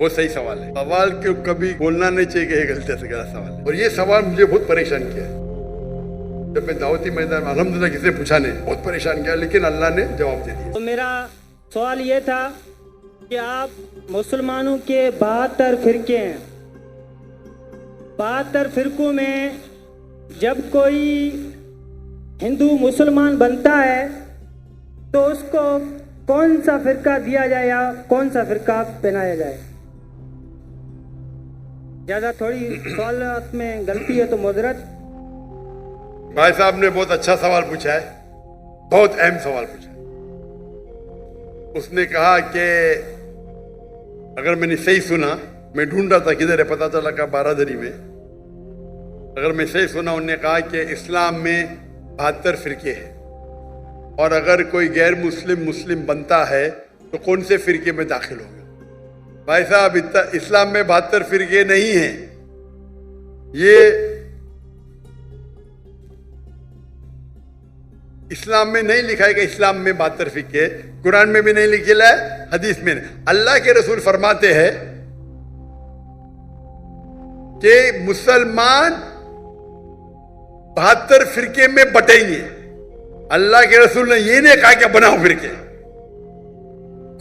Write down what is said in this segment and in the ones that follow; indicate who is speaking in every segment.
Speaker 1: وہ صحیح سوال ہے. سوال کیوں کبھی بولنا نہیں چاہیے کہ یہ غلط سے غلط سوال ہے. اور یہ سوال مجھے بہت پریشان کیا ہے. جب میں دعوتی میدان میں الحمدللہ کسی نے پوچھا نہیں, بہت پریشان کیا, لیکن اللہ نے جواب دے دیا.
Speaker 2: تو میرا سوال یہ تھا کہ آپ مسلمانوں کے 72 فرقے ہیں. 72 فرقوں میں جب کوئی ہندو مسلمان بنتا ہے تو اس کو کون سا فرقہ دیا جائے یا کون سا فرقہ پہنایا جائے؟ زیادہ تھوڑی سوالات میں غلطی ہے تو معذرت.
Speaker 1: بھائی صاحب نے بہت اچھا سوال پوچھا ہے, بہت اہم سوال پوچھا ہے. اس نے کہا کہ اگر میں نے صحیح سنا, میں ڈھونڈ رہا تھا کدھر ہے, پتا چلا کہ بارادری میں. اگر میں صحیح سنا, انہوں نے کہا کہ اسلام میں 72 فرقے ہیں, اور اگر کوئی غیر مسلم بنتا ہے تو کون سے فرقے میں داخل ہوگا. بھائی صاحب, اسلام میں 72 فرقے نہیں ہیں. یہ اسلام میں نہیں لکھا ہے کہ اسلام میں 72 فرقے, قرآن میں بھی نہیں لکھا ہے, حدیث میں نہیں. اللہ کے رسول فرماتے ہیں کہ مسلمان 72 فرقے میں بٹیں گے. اللہ کے رسول نے یہ نہیں کہا کہ بناؤ فرقے.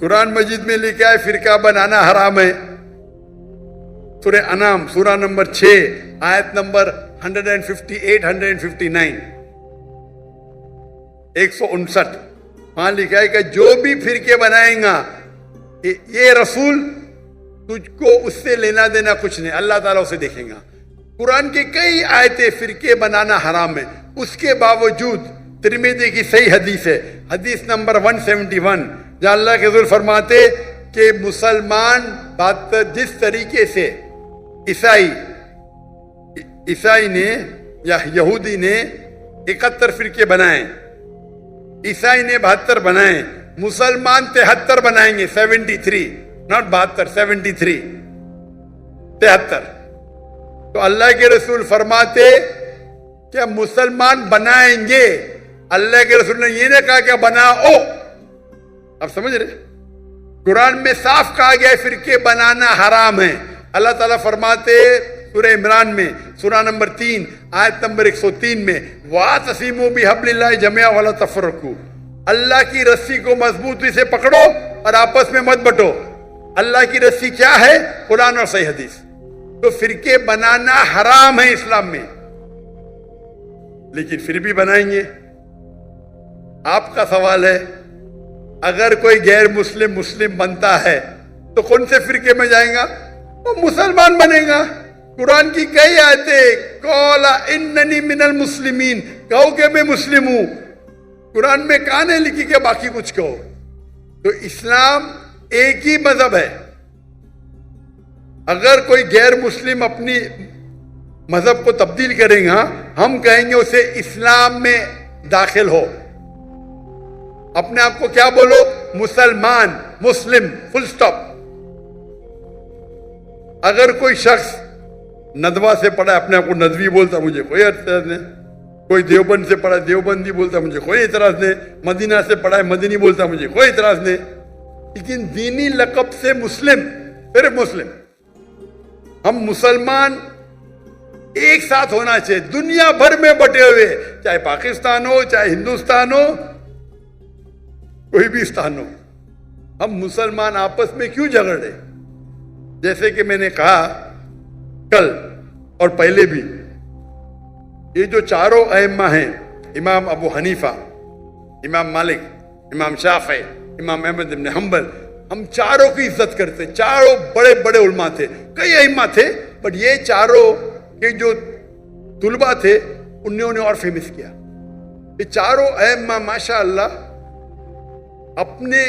Speaker 1: قرآن مجید میں لکھا ہے فرقہ بنانا حرام ہے. سورہ انعام سورہ نمبر 6 آیت نمبر 158 159 وہاں لکھا ہے کہ جو بھی فرقے بنائیں گا, یہ رسول تجھ کو اس سے لینا دینا کچھ نہیں, اللہ تعالیٰ اسے دیکھیں گا. قرآن کے کئی آیتیں فرقے بنانا حرام ہے. اس کے باوجود ترمذی کی صحیح حدیث ہے, حدیث نمبر 171, جہاں اللہ کے رسول فرماتے کہ مسلمان جس طریقے سے عیسائی نے یا یہودی نے 71 فرقے بنائے, عیسائی نے 72 بنائے, مسلمان 73 بنائیں گے. 73 not 72 73 73. تو اللہ کے رسول فرماتے کہ مسلمان بنائیں گے. اللہ کے رسول نے یہ نہیں کہا کہ بناؤ. آپ سمجھ رہے, قرآن میں صاف کہا گیا ہے فرقے بنانا حرام ہے. اللہ تعالیٰ فرماتے سورہ عمران میں سورہ نمبر 3 آیت نمبر 103 میں, وَاعْتَصِمُوا بِحَبْلِ اللَّهِ جَمِيعًا وَلَا تَفَرَّقُوا, اللہ کی رسی کو مضبوطی سے پکڑو اور آپس میں مت بٹو. اللہ کی رسی کیا ہے؟ قرآن اور صحیح حدیث. تو فرقے بنانا حرام ہے اسلام میں, لیکن پھر بھی بنائیں گے. آپ کا سوال ہے اگر کوئی غیر مسلم بنتا ہے تو کون سے فرقے میں جائیں گا؟ وہ مسلمان بنے گا. قرآن کی کئی آیتیں قَالَ إِنَّنِي مِنَ الْمُسْلِمِينَ, کہو کہ میں مسلم ہوں. قرآن میں کہاں نہیں لکھی کہ باقی کچھ کہو. تو اسلام ایک ہی مذہب ہے. اگر کوئی غیر مسلم اپنی مذہب کو تبدیل کرے گا, ہم کہیں گے اسے اسلام میں داخل ہو. اپنے آپ کو کیا بولو؟ مسلمان, مسلم, فل سٹاپ. اگر کوئی شخص ندوہ سے پڑھا اپنے آپ کو ندوی بولتا, مجھے کوئی اعتراض نہیں. کوئی دیوبند سے پڑھا دیوبندی بولتا, مجھے کوئی اعتراض نہیں. مدینہ سے پڑھا ہے مدنی بولتا, مجھے کوئی اعتراض نہیں. لیکن دینی لقب سے مسلم, صرف مسلم. ہم مسلمان ایک ساتھ ہونا چاہیے, دنیا بھر میں بٹے ہوئے, چاہے پاکستان ہو, چاہے ہندوستان ہو, کوئی بھی استان ہو. ہم مسلمان آپس میں کیوں جھگڑے؟ جیسے کہ میں نے کہا کل اور پہلے بھی, یہ جو چاروں ائمہ ہیں, امام ابو حنیفہ, امام مالک, امام شافعی, امام احمد بن حنبل, ہم چاروں کی عزت کرتے. چاروں بڑے بڑے علماء تھے, کئی ائمہ تھے, بٹ یہ چاروں کے جو طلباء تھے انہوں نے اور فیمس کیا. یہ چاروں ائمہ ماشاءاللہ اپنے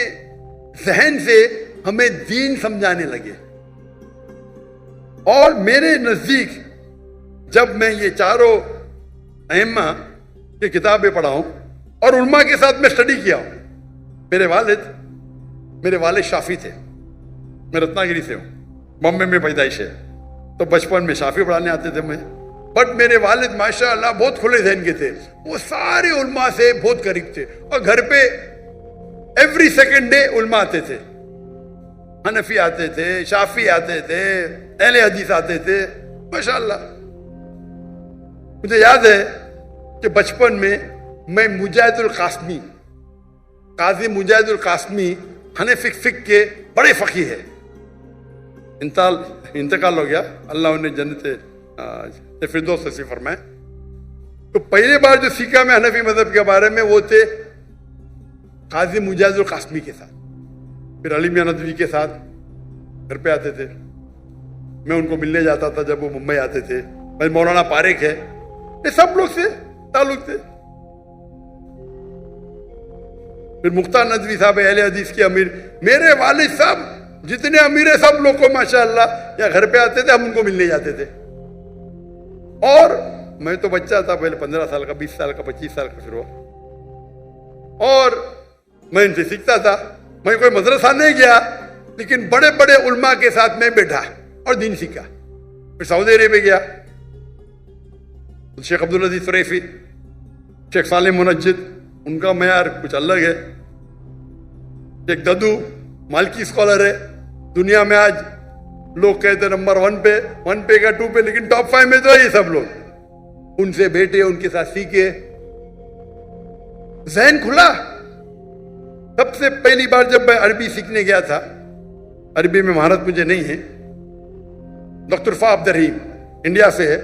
Speaker 1: ذہن سے ہمیں دین سمجھانے لگے. اور میرے نزدیک جب میں یہ چاروں ائمہ کی کتابیں پڑھا ہوں اور علماء کے ساتھ میں اسٹڈی کیا ہوں, میرے والد شافعی تھے, میں رتنا گری سے ہوں, بامبے میں پیدائش ہے, تو بچپن میں شافعی پڑھانے آتے تھے میں. بٹ میرے والد ماشاءاللہ بہت کھلے ذہن کے تھے, وہ سارے علماء سے بہت قریب تھے, اور گھر پہ ایوری سیکنڈ ڈے علماء آتے تھے. حنفی آتے تھے, شافی آتے تھے, اہل حدیث آتے تھے, ماشاءاللہ. مجھے یاد ہے کہ بچپن میں مجاہد القاسمی, قاضی مجاہد القاسمی حنفی فقہ کے بڑے فقیہ ہے, انتقال ہو گیا, اللہ انہیں جنت فردوس نصیب فرمائے. تو پہلی بار جو سیکھا میں حنفی مذہب کے بارے میں وہ تھے قاضی مجاہد القاسمی کے ساتھ. پھر علی میاں ندوی کے ساتھ گھر پہ آتے تھے, میں ان کو ملنے جاتا تھا جب وہ ممبئی آتے تھے. بھائی مولانا پاریک ہے, یہ سب لوگ سے تعلق تھے. پھر مختار ندوی صاحب اہل حدیث کے امیر, میرے والد صاحب جتنے امیر ہیں سب لوگ کو ماشاءاللہ یا گھر پہ آتے تھے, ہم ان کو ملنے جاتے تھے. اور میں تو بچہ تھا, پہلے 15 سال کا, 20 سال کا, 25 سال کا, پھر ہوا. اور میں ان سے سیکھتا تھا. میں کوئی مدرسہ نہیں گیا, لیکن بڑے بڑے علماء کے ساتھ میں بیٹھا اور دین سیکھا. پھر سعودی عرب گیا, شیخ عبدالعزیز طریفی, شیخ صالح منجد, ان کا معیار کچھ الگ ہے. شیخ ددو مالکی اسکالر ہے, دنیا میں آج لوگ کہتے نمبر 1 پہ, 1 پہ کا 2 پہ, لیکن ٹاپ 5 میں تو ہے یہ سب لوگ. ان سے بیٹھے, ان کے ساتھ سیکھے, ذہن کھلا. سب سے پہلی بار جب میں عربی سیکھنے گیا تھا, عربی میں مہارت مجھے نہیں ہے, ڈاکٹر فا عبد الرحیم انڈیا سے ہے,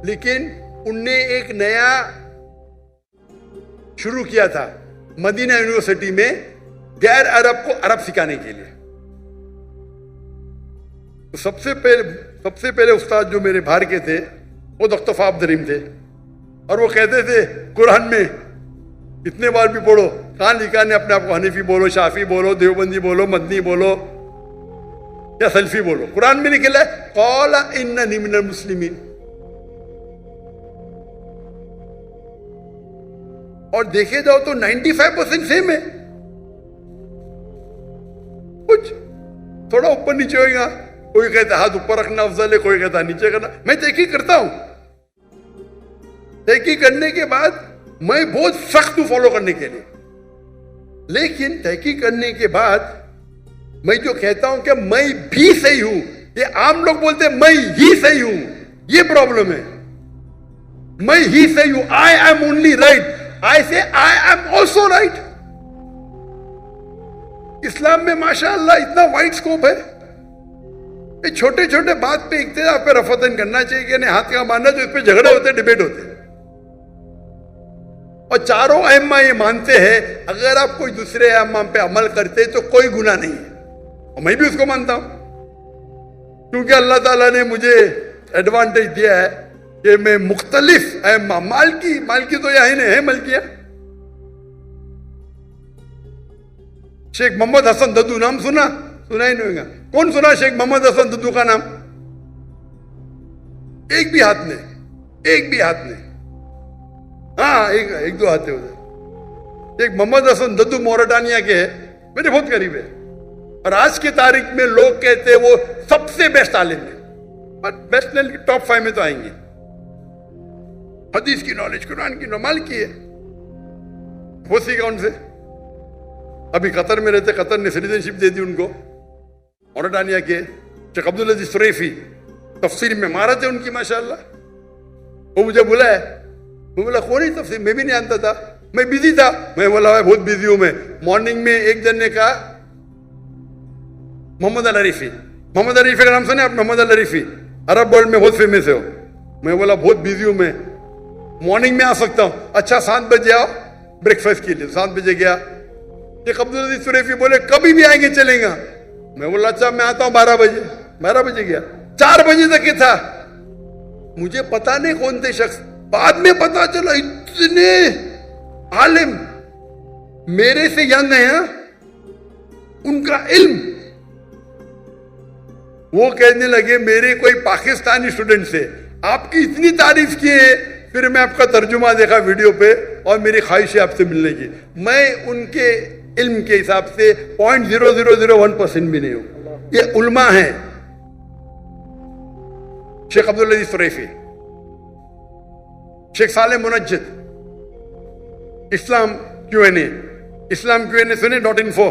Speaker 1: لیکن ان نے ایک نیا شروع کیا تھا مدینہ یونیورسٹی میں غیر عرب کو عرب سکھانے کے لیے. تو سب سے پہلے استاد جو میرے باہر کے تھے وہ ڈاکٹر فا عبد الرحیم تھے, اور وہ کہتے تھے قرآن میں اتنے بار بھی پڑھو, کہاں لکھا نے اپنے آپ کو حنفی بولو, شافی بولو, دیوبندی بولو, مدنی بولو یا سلفی بولو, قرآن میں نکلا ہے قال اننی من المسلمین. اور دیکھے جاؤ تو 95% سیم ہے, کچھ تھوڑا اوپر نیچے ہوئے گا. کوئی کہتا ہاتھ اوپر رکھنا افضل ہے, کوئی کہتا نیچے کرنا. میں تحقیق کرتا ہوں, تحقیق کرنے کے بعد میں بہت سخت ہوں فالو کرنے کے لیے, لیکن تحقیق کرنے کے بعد میں جو کہتا ہوں کہ میں بھی صحیح ہوں, یہ عام لوگ بولتے ہیں میں ہی صحیح ہوں, یہ پرابلم ہے. میں ہی صحیح ہوں, I am only right. I say I am also right. اسلام میں ماشاءاللہ اتنا وائڈ سکوپ ہے. یہ چھوٹے چھوٹے بات پہ اقتداء پہ رفتن کرنا چاہیے کہ نہیں ہاتھ کا ماننا, جو اس پہ جھگڑے ہوتے, ڈیبیٹ ہوتے. اور چاروں ائمہ یہ مانتے ہیں اگر آپ کوئی دوسرے ائمہ پہ عمل کرتے تو کوئی گناہ نہیں ہے, اور میں بھی اس کو مانتا ہوں, کیونکہ اللہ تعالیٰ نے مجھے ایڈوانٹیج دیا ہے کہ میں مختلف ائمہ, مالکی تو یہاں نہیں ہے, ملکیہ, شیخ محمد حسن ددو نام سنا ہی نہیں ہوگا. کون سنا شیخ محمد حسن ددو کا نام؟ ایک بھی ہاتھ نہیں. ہاں ایک دو ہاتھ ادھر. شیخ محمد حسن ددو موریٹانیہ کے ہے, میرے بہت قریب ہے, اور آج کی تاریخ میں لوگ کہتے ہیں وہ سب سے بیسٹ عالم ہے. بٹ بیسٹ ٹاپ 5 میں تو آئیں گے. حدیث کی نالج, قرآن کی نالج کی ہے, وہ سیکھا ان سے. ابھی قطر میں رہتے, قطر نے سٹیزن شپ دے دی ان کو, موریٹانیہ کے. شیخ عبدالعزیز طریفی تفسیر میں مہارت ہے ان کی ماشاءاللہ. وہ مجھے بلایا, میں بولا کون ہی تفسیر, میں بھی نہیں جانتا تھا, میں بزی تھا. میں بولا بہت بزی ہوں میں. مارننگ میں ایک جن نے کہا محمد العریفی کا نام سنے آپ؟ محمد العریفی عرب ورلڈ میں بہت فیمس ہے. میں بولا بہت بزی ہوں میں, مارننگ میں آ سکتا ہوں. اچھا 7 بجے آؤ بریک فاسٹ کے لیے. 7 بجے گیا. شیخ عبدالعزیز طریفی بولے کبھی بھی آئیں گے, چلیں گا. میں بولا اچھا میں آتا ہوں 12 بجے گیا. 4 بجے تک یہ تھا. مجھے پتا نہیں کون تھے شخص, بعد میں پتا چلا اتنے عالم میرے سے ینگ ہیں, ان کا علم. وہ کہنے لگے میرے کوئی پاکستانی اسٹوڈنٹ سے آپ کی اتنی تعریف کی ہے, پھر میں آپ کا ترجمہ دیکھا ویڈیو پہ, اور میری خواہش ہے آپ سے ملنے کی. میں ان کے علم کے حساب سے 0.0001% بھی نہیں ہوں. یہ علماء ہیں. شیخ عبدالعزیز طریفی, شیخ صالح منجد, اسلام کیو این اے سنے .info,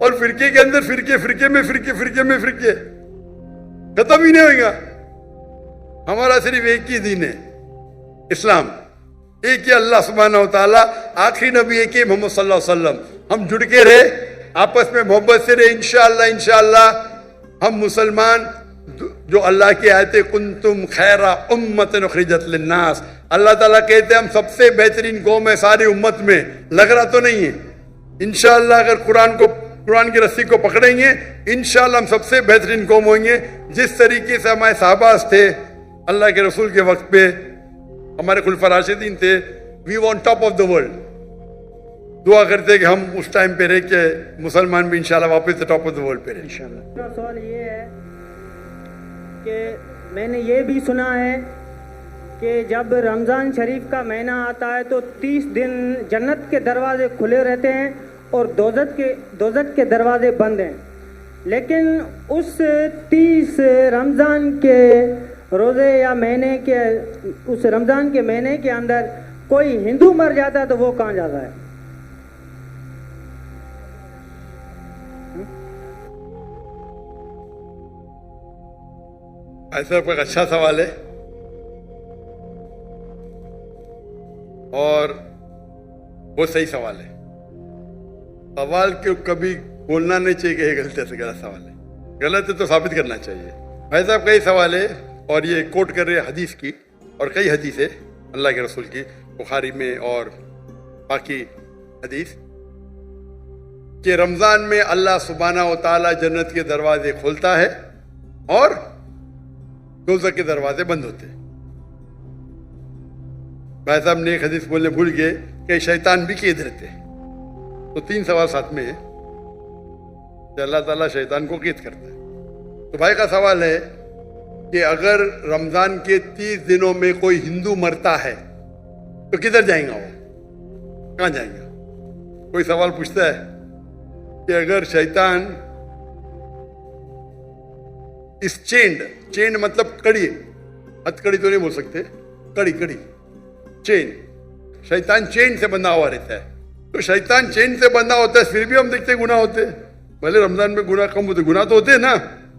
Speaker 1: اور فرقے کے اندر فرقے، فرقے میں فرقے، فرقے میں فرقے، ختم ہی نہیں ہوئے گا. ہمارا صرف ایک ہی دین ہے، اسلام. ایک ہی اللہ سبحانہ و تعالیٰ، آخری نبی ایک ہی محمد صلی اللہ علیہ وسلم. ہم جڑ کے رہے، آپس میں محبت سے رہے، انشاءاللہ ہم مسلمان جو اللہ کی آیت کنتم خیر امت اخرجت للناس، اللہ تعالیٰ کہتے ہیں ہم سب سے بہترین قوم ہے ساری امت میں. لگ رہا تو نہیں ہے. انشاءاللہ اگر قرآن کی رسی کو پکڑیں گے انشاءاللہ ہم سب سے بہترین قوم ہوئیں گے. جس طریقے سے ہمارے صحابہ تھے اللہ کے رسول کے وقت پہ، ہمارے خلفاء راشدین تھے، we want top of the world. دعا کرتے کہ ہم اس ٹائم پہ رہ کے مسلمان بھی انشاءاللہ واپس ٹاپ آف دا ورلڈ پہ رہے انشاءاللہ.
Speaker 2: میرا سوال یہ ہے کہ میں نے یہ بھی سنا ہے کہ جب رمضان شریف کا مہینہ آتا ہے تو 30 دن جنت کے دروازے کھلے رہتے ہیں اور دوزخ کے دروازے بند ہیں. لیکن اس 30 رمضان کے روزے یا مہینے کے، اس رمضان کے مہینے کے اندر کوئی ہندو مر جاتا ہے تو وہ کہاں جاتا ہے؟
Speaker 1: ایسا کوئی اچھا سوال ہے اور وہ صحیح سوال ہے. سوال کو کبھی بولنا نہیں چاہیے کہ یہ غلط ہے، غلط سوال ہے. غلط ہے تو ثابت کرنا چاہیے. بھائی صاحب کئی سوال ہے اور یہ کوٹ کر رہے حدیث کی، اور کئی حدیث ہے اللہ کے رسول کی بخاری میں اور باقی حدیث، کہ رمضان میں اللہ سبحانہ و تعالیٰ جنت کے دروازے کھولتا ہے اور دوزخ کے دروازے بند ہوتے ہیں. بھائی صاحب نے ایک حدیث بولنے بھول گئے کہ شیطان بھی قید رہتے ہیں. تو 3 سوال ساتھ میں ہے کہ اللہ تعالیٰ شیطان کو قید کرتا ہے. تو بھائی کا سوال ہے کہ اگر رمضان کے 30 دنوں میں کوئی ہندو مرتا ہے تو کدھر جائیں گا وہ؟ کہاں جائیں گا؟ کوئی سوال پوچھتا ہے کہ اگر شیطان اس چینڈ مطلب کڑی، ہتھ کڑی تو نہیں بول سکتے، کڑی چین، شیطان چین سے بندھا ہوا رہتا ہے. تو شیطان چین سے بندھا ہوتا ہے پھر بھی ہم دیکھتے گناہ ہوتے ہیں. بھلے رمضان میں گناہ کم ہوتے، گناہ تو ہوتے ہیں نا.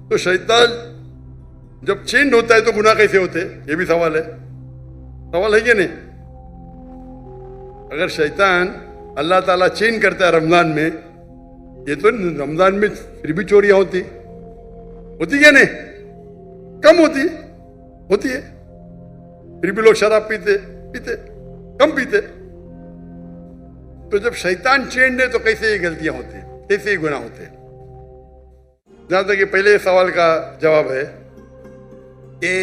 Speaker 1: تو شیطان جب چینڈ ہوتا ہے تو گناہ کیسے ہوتے؟ یہ بھی سوال ہے کہ نہیں؟ اگر شیطان اللہ تعالیٰ چین کرتا ہے رمضان میں، یہ تو رمضان میں پھر بھی چوریاں ہوتی کیا نہیں؟ کم ہوتی ہے. پھر بھی لوگ شراب پیتے کم پیتے. تو جب شیطان چینڈ ہے تو کیسے یہ غلطیاں ہوتی ہیں، کیسے یہ گناہ ہوتے ہیں؟ جہاں تک کہ پہلے سوال کا جواب ہے کہ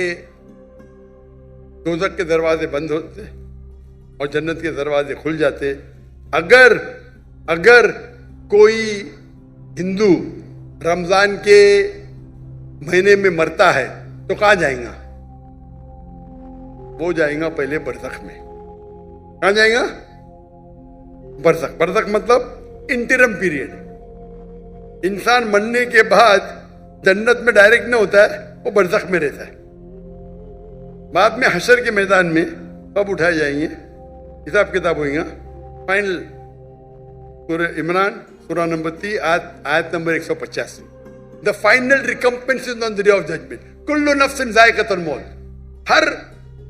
Speaker 1: دوزخ کے دروازے بند ہوتے اور جنت کے دروازے کھل جاتے. اگر کوئی ہندو رمضان کے مہینے میں مرتا ہے تو کہاں جائیں گا؟ وہ جائیں گا پہلے برزخ میں. کہاں جائیں گا؟ برزخ مطلب انٹرم پیریڈ. انسان مرنے کے بعد جنت میں ڈائریکٹ نہیں ہوتا ہے، وہ برزخ میں رہتا ہے. بعد میں حشر کے میدان میں کب اٹھائے جائیں گے، حساب کتاب ہوئے گا. فائنل سورہ عمران سورہ نمبر 3 آیت number 185. The final recompense is on the day of judgment. کل نفس ذائقۃ الموت، ہر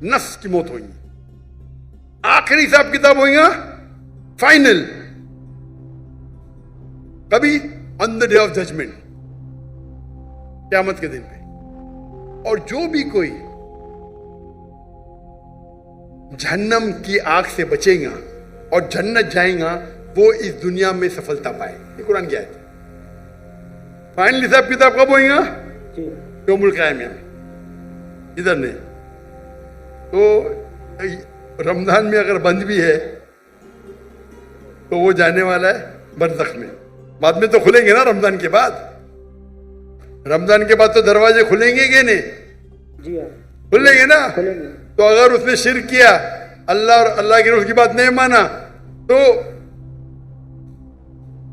Speaker 1: نفس کی موت ہوئی. آخری حساب کتاب ہوئے گا فائنل. کبھی on the day of judgment، قیامت کے دن پہ. اور جو بھی کوئی جہنم کی آگ سے بچے گا اور جنت جائیں گا وہ اس دنیا میں سفلتا پائے. یہ قرآن کی آیت ہے. فائنل حساب کتاب کب ہوئے گا؟ یوم القیامہ میں. ادھر نہیں. تو رمضان میں اگر بند بھی ہے تو وہ جانے والا ہے برزخ میں. بعد میں تو کھلیں گے نا رمضان کے بعد. رمضان کے بعد تو دروازے کھلیں گے کہ نہیں؟
Speaker 2: جی ہاں
Speaker 1: کھلیں گے نا.
Speaker 2: کھلیں گے.
Speaker 1: تو اگر اس نے شرک کیا، اللہ اور اللہ کے رسول کی بات نہیں مانا، تو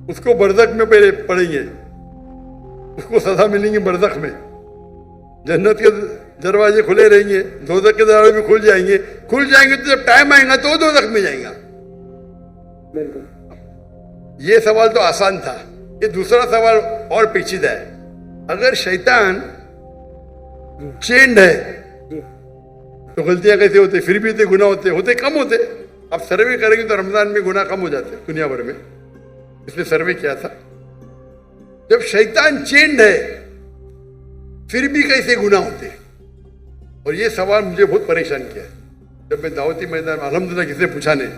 Speaker 1: اس کو برزخ میں پہلے پڑیں گے، اس کو سزا ملیں گی برزخ میں. جنت کے دروازے کھلے رہیں گے، دوزخ کے دروازے بھی کھل جائیں گے تو جب ٹائم آئے گا تو وہ دوزخ میں جائیں گا.
Speaker 2: بالکل.
Speaker 1: یہ سوال تو آسان تھا. یہ دوسرا سوال اور پیچیدہ ہے. اگر شیطان چینڈ ہے
Speaker 2: جی
Speaker 1: تو غلطیاں کیسے ہوتے؟ پھر بھی ہوتے گناہ ہوتے کم ہوتے. آپ سروے کریں گے تو رمضان میں گناہ کم ہو جاتے دنیا بھر میں. اس نے سروے کیا تھا. جب شیطان چینڈ ہے پھر بھی کیسے گناہ ہوتے؟ اور یہ سوال مجھے بہت پریشان کیا. جب میں دعوتی میدان میں الحمدللہ کسی نے پوچھا نہیں,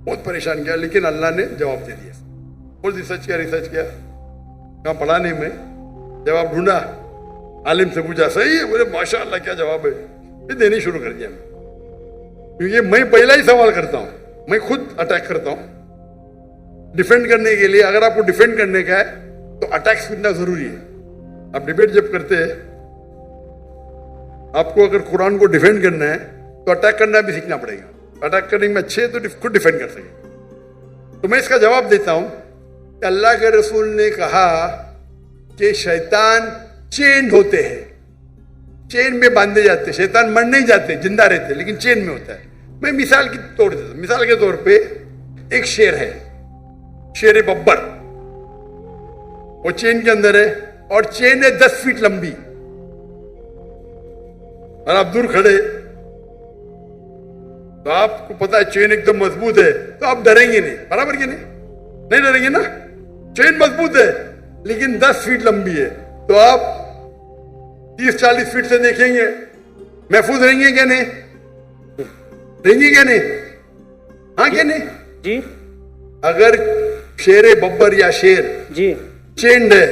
Speaker 1: بہت پریشان کیا, لیکن اللہ نے جواب دے دیا. بہت ریسرچ کیا کہاں پڑھا نہیں میں, جواب ڈھونڈا, عالم سے پوچھا, صحیح ہے, بولے ماشاء اللہ کیا جواب ہے. یہ دینے شروع کر دیا میں, کیونکہ میں پہلا ہی سوال کرتا ہوں, میں خود اٹیک کرتا ہوں ڈیفینڈ کرنے کے لیے. اگر آپ کو ڈیفینڈ کرنے کا ہے تو اٹیک سیکھنا ضروری ہے. آپ ڈیبیٹ جب کرتے ہیں, آپ کو اگر قرآن کو ڈیفینڈ کرنا ہے تو اٹیک کرنا بھی سیکھنا پڑے گا. اٹیک کرنے میں اچھے تو خود ڈیفینڈ کر سکیں. تو میں اس کا جواب دیتا ہوں کہ اللہ کے رسول نے کہا کہ شیطان چینڈ ہوتے ہیں, چین میں باندھے جاتے. شیطان مر نہیں جاتے, زندہ رہتے, لیکن چین میں ہوتا ہے. میں مثال کی طور دیتا ہوں. مثال کے طور پہ ایک شیر ہے, شیر ببر, وہ چین کے اندر ہے اور چین ہے 10 فیٹ لمبی, اور آپ دور کھڑے تو آپ کو پتا ہے چین ایک دم مضبوط ہے, تو آپ ڈریں گے نہیں. برابر کہ نہیں ڈریں گے نا. چین مضبوط ہے لیکن 10 فیٹ لمبی ہے, تو آپ 30-40 فیٹ سے دیکھیں گے, محفوظ رہیں گے کیا نہیں؟ رہیں گے کیا نہیں؟ ہاں کیا نہیں؟
Speaker 2: جی
Speaker 1: اگر شیر ببر یا شیر
Speaker 2: جی
Speaker 1: چینڈ ہے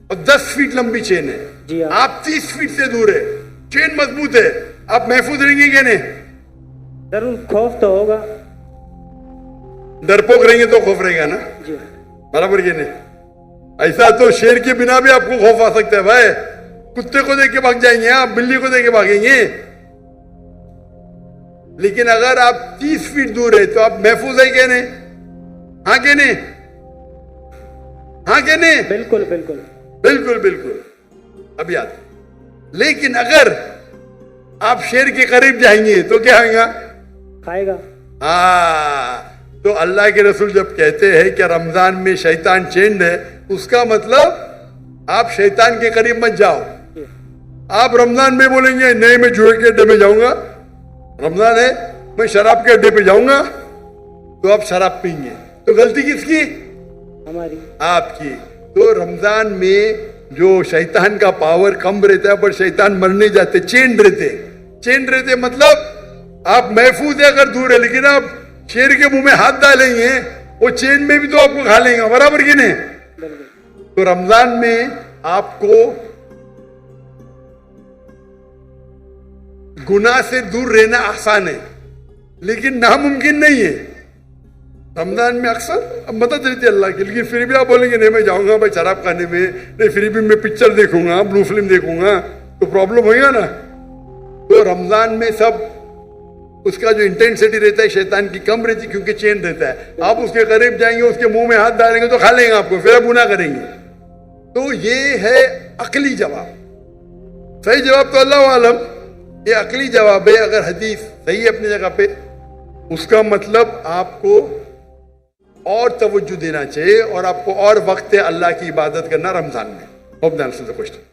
Speaker 1: اور 10 فیٹ لمبی چین ہے,
Speaker 2: جی
Speaker 1: آپ 30 فیٹ سے دور ہے, چین مضبوط ہے, آپ محفوظ رہیں گے کیا نہیں؟
Speaker 2: ضرور خوف تو ہوگا.
Speaker 1: ڈرپوک رہیں گے تو خوف رہے گا نا.
Speaker 2: جی
Speaker 1: برابر کیا نہیں؟ ایسا تو شیر کے بنا بھی آپ کو خوف آ سکتا ہے بھائی. کتے کو دیکھ کے بھاگ جائیں گے آپ, بلی کو دیکھ کے بھاگیں گے, لیکن اگر آپ 30 فیٹ دور ہے تو آپ محفوظ ہے کیا نہیں؟ ہاں کیا نہیں؟ ہاں کیا نہیں؟
Speaker 2: بالکل بالکل
Speaker 1: بالکل بالکل. اب یاد. لیکن اگر آپ شیر کے قریب جائیں گے تو کیا ہوگا؟
Speaker 2: کھائے گا.
Speaker 1: ہاں, تو اللہ کے رسول جب کہتے ہیں کہ رمضان میں شیطان چینڈ ہے, اس کا مطلب آپ شیطان کے قریب مت جاؤ. آپ رمضان میں بولیں گے نہیں میں جوئے کے اڈے میں جاؤں گا, رمضان ہے میں شراب کے اڈے پہ جاؤں گا, تو آپ شراب پئیں گے. تو غلطی کس کی؟
Speaker 2: ہماری.
Speaker 1: آپ کی. تو رمضان میں جو شیطان کا پاور کم رہتا ہے, پر شیطان مرنے جاتے, چینڈ رہتے مطلب آپ محفوظ ہے اگر دور ہے, لیکن آپ شیر کے منہ میں ہاتھ ڈالیں گے وہ چین میں بھی تو آپ کو کھا لیں گے. برابر کی نہیں؟ تو رمضان میں آپ کو گناہ سے دور رہنا آسان ہے, لیکن ناممکن نہیں ہے. رمضان میں اکثر مدد رہتی ہے اللہ کی, لیکن پھر بھی آپ بولیں گے نہیں میں جاؤں گا بھائی شراب کھانے میں, نہیں پھر بھی میں پکچر دیکھوں گا, بلو فلم دیکھوں گا, تو پرابلم ہوگا نا. تو رمضان میں سب اس کا جو انٹینسٹی رہتا ہے شیطان کی کم رہتی, کیونکہ چین رہتا ہے. آپ اس کے قریب جائیں گے, اس کے منہ میں ہاتھ ڈالیں گے تو کھا لیں گے آپ کو, پھر آپ گناہ کریں گے. تو یہ ہے عقلی جواب. صحیح جواب تو اللہ عالم, یہ عقلی جواب ہے. اگر حدیث صحیح ہے اپنی جگہ پہ, اس کا مطلب آپ کو اور توجہ دینا چاہیے, اور آپ کو اور وقت اللہ کی عبادت کرنا رمضان میں. Hope that answers the question.